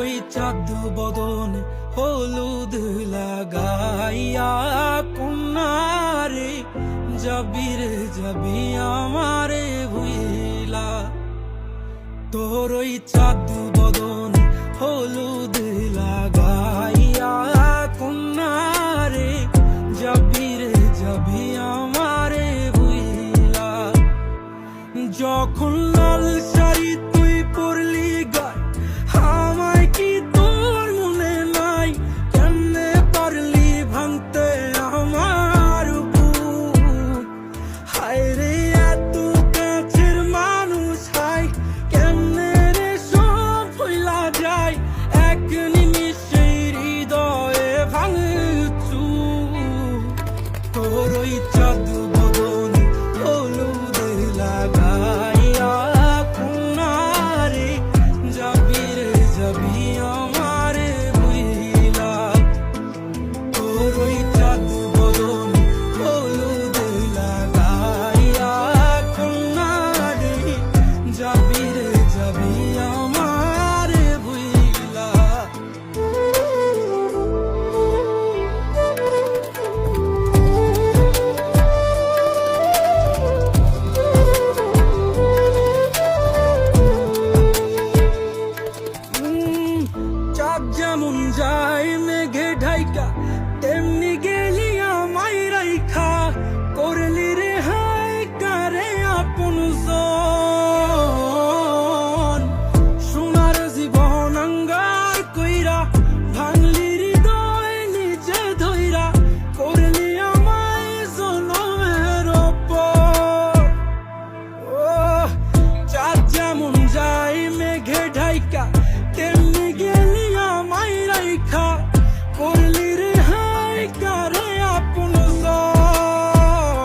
ওই চাঁদ বদন হলুদ লাগাইয়া কন্যারে যাবি রে যাবি আমারে ভুইলা। তোর ওই চাঁদ বদন হলুদ লাগাইয়া কন্যারে যাবি রে যাবি আমারে ভুইলা। যখন লাল শাড়ি তুই পরলি গায় আমায় কি তোর মনে নাই? কেমনে পারলি ভাঙতে আমার বুক? হায় রে এত কাছের মানুষ, হায় কেমনে রে সব ভুইলা যায় এক নিমিষে হৃদয়ে ভাঙচু। তোর ওই চাঁদ বদন হলুদ লাগাইয়া কন্যারে যাবি রে যাবি আমারে ভুইলা। তোর ওই চাঁদ বদন হলুদ লাগাইয়া কন্যারে যাবি রে যাবি আমারে ভুইলা। চাঁদ যেমন যায় মেঘে ঢাইকা তেমনি গেলি আমায় রাইখা। করলি রে হায় কারে আপন জন, সোনার জীবন আঙ্গার কইরা ভাঙলি হৃদয় নিজে ধইরা। করলি আমায় জনমের ওপর। ও চাঁদ যেমন যায় মেঘে ঢাইকা তেমনি গেলি আমায় রাইখা। করলি রে হায় কারে আপন জন,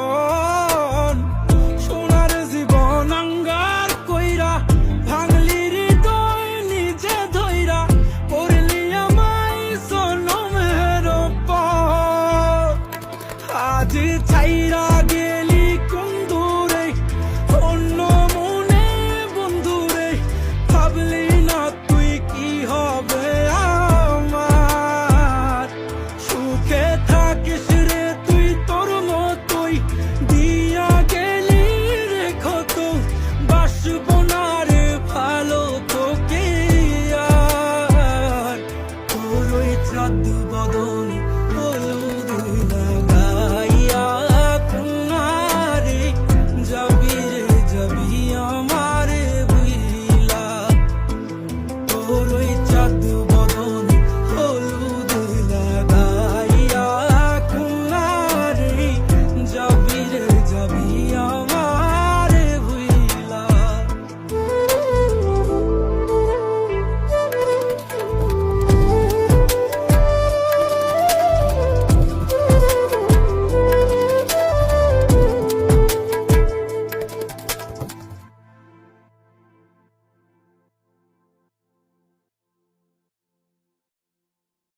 সোনার জীবন আঙ্গার কইরা ভাঙলি হৃদয় নিজে ধইরা। করলি আমায় জনমের ওপর। আজ ছাইরা গেলি কোন দূরে অন্য মনে বন্ধুরে। ভাবলি না তুই কি হবে আমার? সুখে থাকিস রে তুই তোর মতোই।